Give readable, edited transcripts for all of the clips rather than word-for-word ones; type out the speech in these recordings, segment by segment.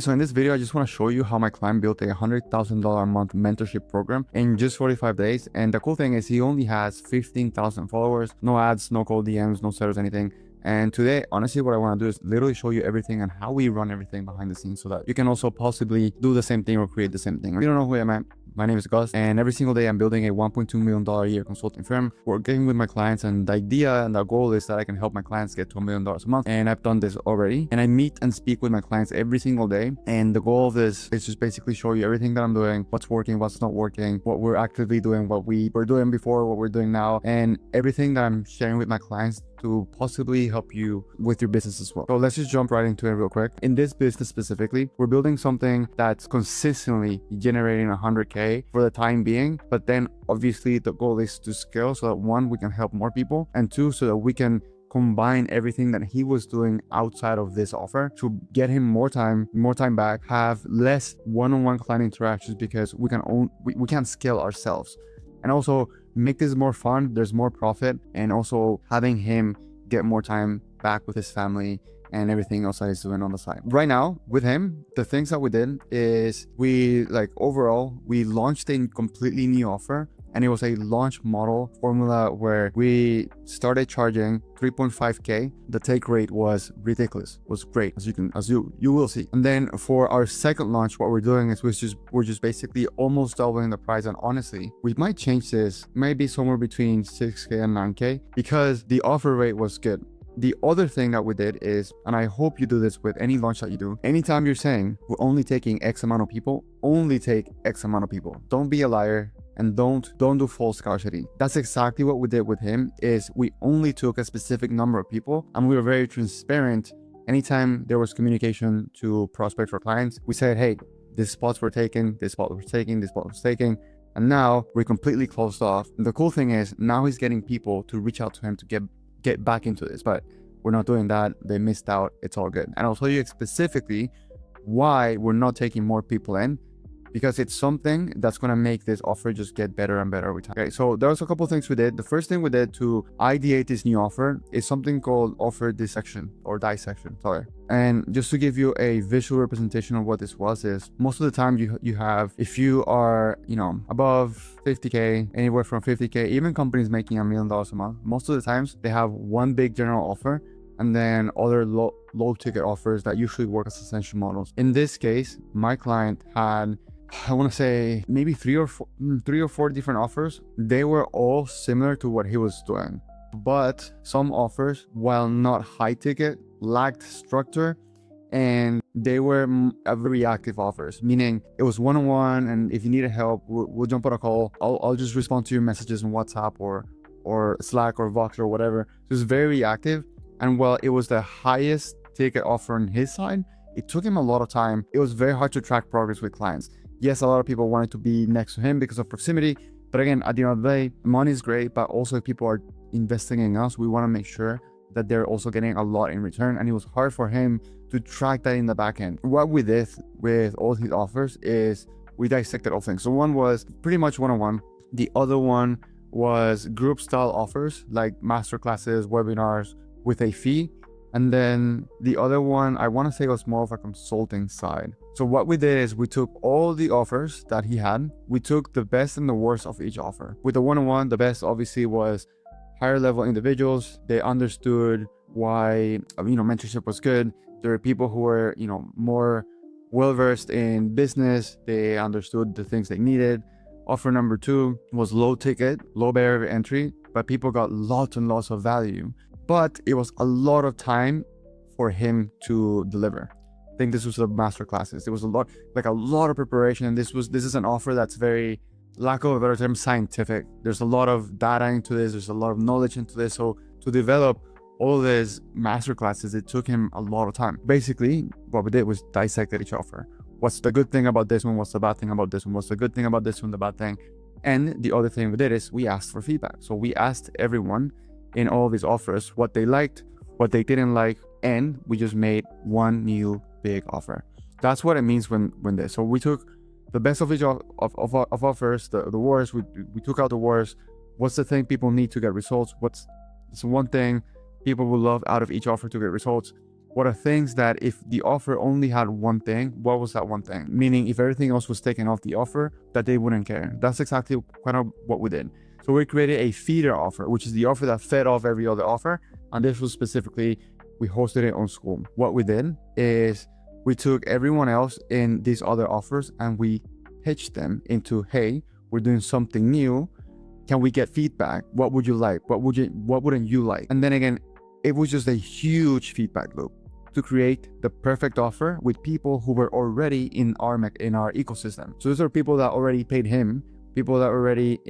So in this video, I just want to show you how my client built a $100,000 a month mentorship program in just 45 days. And the cool thing is he only has 15,000 followers, no ads, no cold DMs, no sellers, anything. And today, honestly, what I want to do is literally show you everything and how we run everything behind the scenes so that you can also possibly do the same thing or create the same thing. If you don't know who I am, my name is Gus, and every single day I'm building a $1.2 million a year consulting firm, working with my clients, and the idea and the goal is that I can help my clients get to $1 million a month. And I've done this already, and I meet and speak with my clients every single day. And the goal of this is just basically show you everything that I'm doing, what's working, what's not working, what we're actively doing, what we were doing before, what we're doing now, and everything that I'm sharing with my clients to possibly help you with your business as well. So let's just jump right into it real quick. In this business specifically, we're building something that's consistently generating 100K for the time being, but then obviously the goal is to scale so that one, we can help more people, and two, so that we can combine everything that he was doing outside of this offer to get him more time back, have less one-on-one client interactions because we can't scale ourselves, and also make this more fun. There's more profit, and also having him get more time back with his family and everything else that he's doing on the side. Right now with him, the things that we did is we launched a completely new offer, and it was a launch model formula where we started charging 3.5K. The take rate was ridiculous, was great, as you will see. And then for our second launch, what we're doing is we're just basically almost doubling the price. And honestly, we might change this maybe somewhere between 6K and 9K because the offer rate was good. The other thing that we did is, and I hope you do this with any launch that you do, anytime you're saying we're only taking X amount of people, only take X amount of people. Don't be a liar. And don't do false scarcity. That's exactly what we did with him. Is we only took a specific number of people, and we were very transparent. Anytime there was communication to prospects or clients, we said, hey, this spots were taken, this spot was taken, this spot was taken, and now we're completely closed off. And the cool thing is now he's getting people to reach out to him to get back into this, but we're not doing that. They missed out. It's all good. And I'll tell you specifically why we're not taking more people in, because it's something that's going to make this offer just get better and better every time. Okay, so there was a couple things we did. The first thing we did to ideate this new offer is something called offer dissection or dissection, sorry. And just to give you a visual representation of what this was is, most of the time you have, if you are, above 50K, anywhere from 50K, even companies making $1 million a month, most of the times they have one big general offer and then other low ticket offers that usually work as ascension models. In this case, my client had, I want to say maybe three or four different offers. They were all similar to what he was doing, but some offers, while not high ticket, lacked structure, and they were very active offers, meaning it was one-on-one, and if you needed help, we'll jump on a call. I'll just respond to your messages on WhatsApp or Slack or Voxer or whatever. So it was very active, and while it was the highest ticket offer on his side, it took him a lot of time. It was very hard to track progress with clients. Yes, a lot of people wanted to be next to him because of proximity, but again, at the end of the day, money is great, but also if people are investing in us, we want to make sure that they're also getting a lot in return, and it was hard for him to track that in the back end. What we did with all his offers is we dissected all things. So one was pretty much one-on-one. The other one was group style offers like masterclasses, webinars with a fee. And then the other one, I want to say, was more of a consulting side. So what we did is we took all the offers that he had. We took the best and the worst of each offer. With the one-on-one, the best obviously was higher level individuals. They understood why, mentorship was good. There were people who were, more well-versed in business. They understood the things they needed. Offer number 2 was low ticket, low barrier of entry, but people got lots and lots of value. But it was a lot of time for him to deliver. I think this was the master classes. There was a lot of preparation. And this is an offer that's very, lack of a better term, scientific. There's a lot of data into this. There's a lot of knowledge into this. So to develop all of these master classes, it took him a lot of time. Basically, what we did was dissected each offer. What's the good thing about this one? What's the bad thing about this one? What's the good thing about this one? The bad thing. And the other thing we did is we asked for feedback. So we asked everyone in all of these offers what they liked, what they didn't like, and we just made one new big offer. That's what it means when this. So we took the best of each of offers, the worst, we took out the worst. What's the thing people need to get results? What's one thing people will love out of each offer to get results? what are things that if the offer only had one thing, what was that one thing? Meaning if everything else was taken off the offer, that they wouldn't care. That's exactly kind of what we did. So we created a feeder offer, which is the offer that fed off every other offer. And this was specifically, we hosted it on school. What we did is we took everyone else in these other offers and we pitched them into, hey, we're doing something new. Can we get feedback? What would you like? What wouldn't you like? And then again, it was just a huge feedback loop to create the perfect offer with people who were already in our ecosystem. So those are people that already paid him, people that already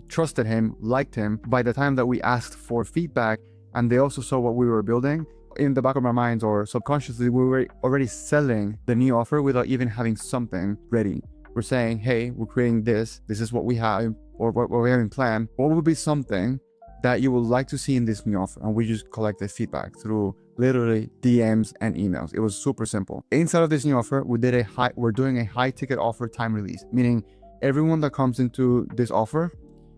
trusted him, liked him. By the time that we asked for feedback and they also saw what we were building, in the back of our minds or subconsciously, we were already selling the new offer without even having something ready. We're saying, hey, we're creating this is what we have or what we have in plan. What would be something that you would like to see in this new offer? And we just collected feedback through literally DMs and emails. It was super simple. Inside of this new offer, we're doing a high ticket offer time release, meaning everyone that comes into this offer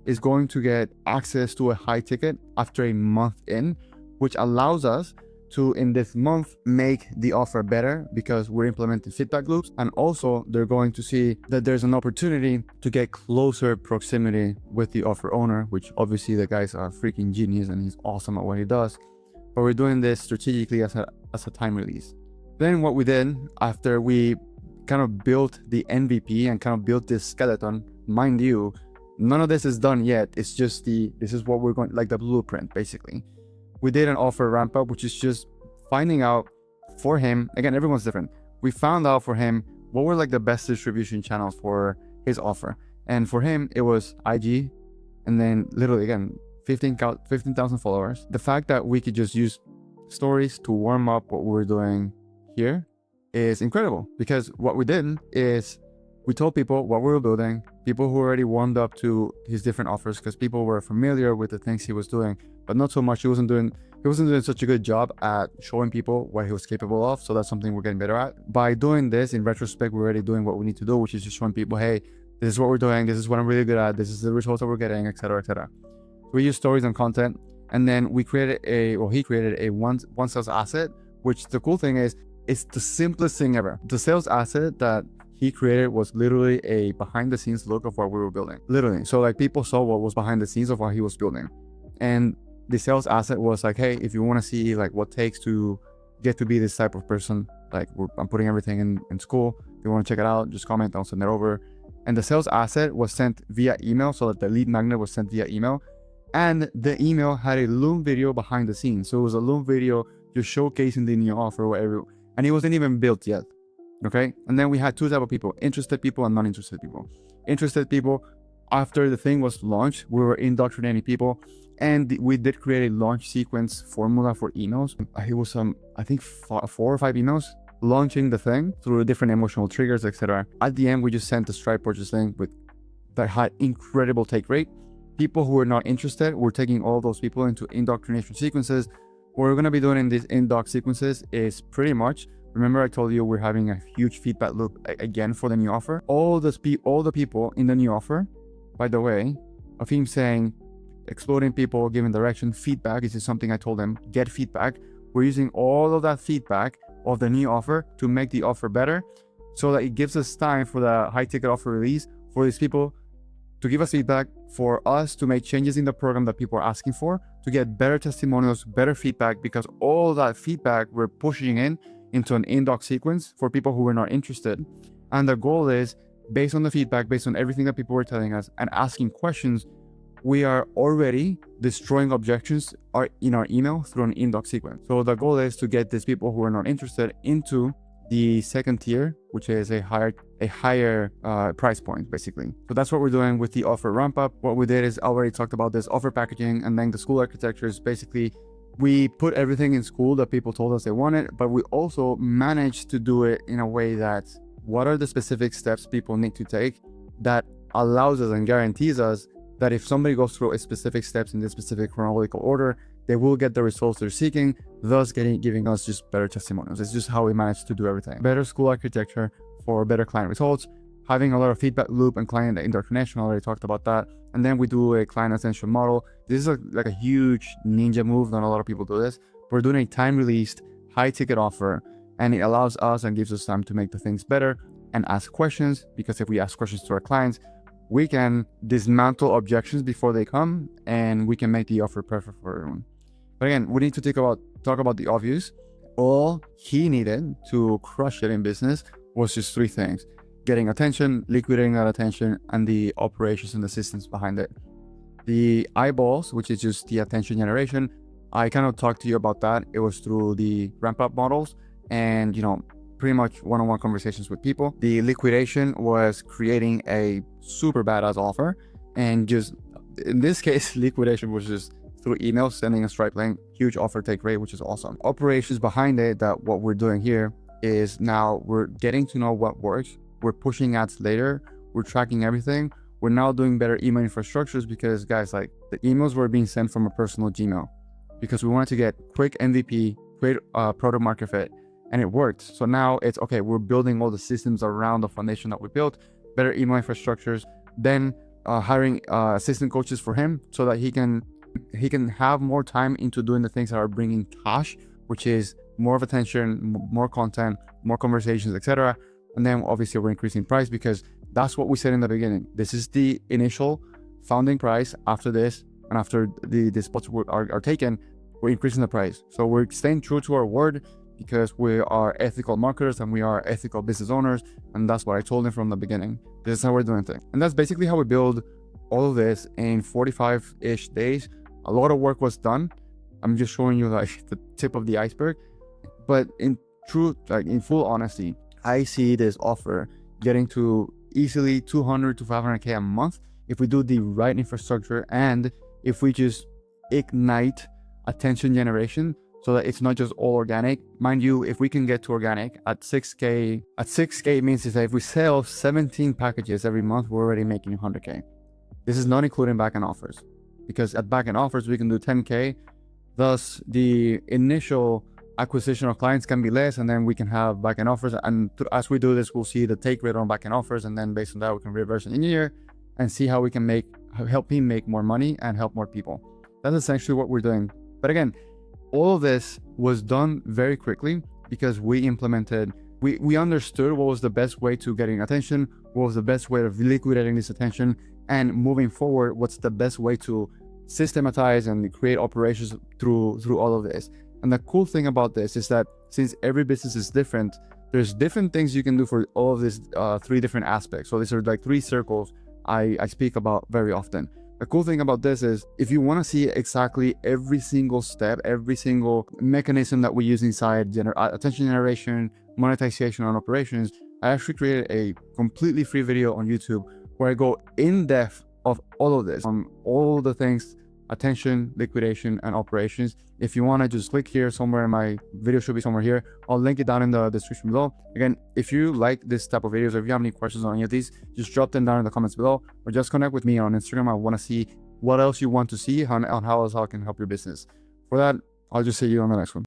is going to get access to a high ticket after a month in, which allows us to, in this month, make the offer better because we're implementing feedback loops. And also they're going to see that there's an opportunity to get closer proximity with the offer owner, which obviously the guy's a freaking genius and he's awesome at what he does. But we're doing this strategically as a time release. Then what we did after we kind of built the MVP and kind of built this skeleton, mind you, none of this is done yet. It's just this is what we're going, like the blueprint, basically. We did an offer ramp up, which is just finding out for him. Again, everyone's different. We found out for him what were like the best distribution channels for his offer. And for him, it was IG. And then literally, again, 15,000 followers. The fact that we could just use stories to warm up what we're doing here is incredible, because what we did is we told people what we were building, people who already warmed up to his different offers because people were familiar with the things he was doing, but not so much. He wasn't doing such a good job at showing people what he was capable of. So that's something we're getting better at. By doing this, in retrospect, we're already doing what we need to do, which is just showing people, hey, this is what we're doing. This is what I'm really good at. This is the results that we're getting, etc., etc. We use stories and content. And then he created a one sales asset, which the cool thing is, it's the simplest thing ever. The sales asset that he created was literally a behind the scenes look of what we were building. Literally. So like people saw what was behind the scenes of what he was building. And the sales asset was like, hey, if you want to see like what it takes to get to be this type of person, like I'm putting everything in school. If you want to check it out, just comment, I'll send it over. And the sales asset was sent via email, so that the lead magnet was sent via email. And the email had a Loom video behind the scenes. So it was a Loom video just showcasing the new offer, whatever. And it wasn't even built yet. Okay. And then we had two types of people, interested people and non-interested people. Interested people, after the thing was launched, we were indoctrinating people. And we did create a launch sequence formula for emails. It was I think 4 or 5 emails launching the thing through different emotional triggers, etc. At the end, we just sent the Stripe purchase link that had incredible take rate. People who were not interested, we're taking all those people into indoctrination sequences. What we're going to be doing in these indoc sequences is pretty much, remember I told you we're having a huge feedback loop again for the new offer. All the people in the new offer, by the way, of him saying, exploding people, giving direction, feedback. This is something I told them, get feedback. We're using all of that feedback of the new offer to make the offer better, so that it gives us time for the high ticket offer release for these people to give us feedback, for us to make changes in the program that people are asking for, to get better testimonials, better feedback, because all that feedback we're pushing into an indoc sequence for people who were not interested. And the goal is, based on the feedback, based on everything that people were telling us and asking questions, we are already destroying objections in our email through an indoc sequence. So the goal is to get these people who are not interested into the second tier, which is a higher price point, basically. So that's what we're doing with the offer ramp up. What we did is, I already talked about this offer packaging, and then the school architecture is basically, we put everything in school that people told us they wanted, but we also managed to do it in a way that, what are the specific steps people need to take that allows us and guarantees us that if somebody goes through a specific steps in this specific chronological order, they will get the results they're seeking, thus giving us just better testimonials. It's just how we manage to do everything. Better school architecture for better client results, having a lot of feedback loop and client indoctrination. I already talked about that. And then we do a client ascension model. This is like a huge ninja move. Not a lot of people do this. We're doing a time-released high ticket offer, and it allows us and gives us time to make the things better and ask questions, because if we ask questions to our clients, we can dismantle objections before they come, and we can make the offer perfect for everyone. But again, we need to talk about the obvious. All he needed to crush it in business was just 3 things: getting attention, liquidating that attention, and the operations and the systems behind it. The eyeballs, which is just the attention generation, I kind of talked to you about that. It was through the ramp up models and, pretty much one-on-one conversations with people. The liquidation was creating a super badass offer, and just in this case, liquidation was just through email, sending a Stripe link, huge offer take rate, which is awesome. Operations behind it, that what we're doing here is now we're getting to know what works. We're pushing ads later. We're tracking everything. We're now doing better email infrastructures, because guys, like, the emails were being sent from a personal Gmail because we wanted to get quick MVP, great product market fit, and it worked. So now it's okay. We're building all the systems around the foundation that we built, better email infrastructures, then hiring assistant coaches for him so that he can have more time into doing the things that are bringing cash, which is more of attention, more content, more conversations, etc. And then obviously we're increasing price, because that's what we said in the beginning. This is the initial founding price. After this, and after the spots are taken, we're increasing the price. So we're staying true to our word, because we are ethical marketers and we are ethical business owners. And that's what I told him from the beginning. This is how we're doing things. And that's basically how we build all of this in 45-ish days. A lot of work was done. I'm just showing you like the tip of the iceberg. But in truth, like in full honesty, I see this offer getting to easily 200 to 500K a month if we do the right infrastructure, and if we just ignite attention generation so that it's not just all organic. Mind you, if we can get to organic at 6K means is that if we sell 17 packages every month, we're already making 100K. This is not including back-end offers, because at back-end offers, we can do 10K. Thus, the initial acquisition of clients can be less, and then we can have back-end offers. And as we do this, we'll see the take rate on back-end offers, and then based on that, we can reverse engineer and see how we can help him make more money and help more people. That's essentially what we're doing. But again, all of this was done very quickly because we understood what was the best way to getting attention, what was the best way of liquidating this attention, and moving forward, what's the best way to systematize and create operations through all of this. And the cool thing about this is that since every business is different, there's different things you can do for all of these 3 different aspects. So these are like 3 circles I speak about very often. The cool thing about this is if you want to see exactly every single step, every single mechanism that we use inside attention generation, monetization, and operations, I actually created a completely free video on YouTube where I go in depth of all of this, on all the things, attention, liquidation, and operations. If you want to just click here somewhere, my video should be somewhere here. I'll link it down in the description below. Again, if you like this type of videos, or if you have any questions on any of these, just drop them down in the comments below, or just connect with me on Instagram. I want to see what else you want to see on how else I can help your business. For that, I'll just see you on the next one.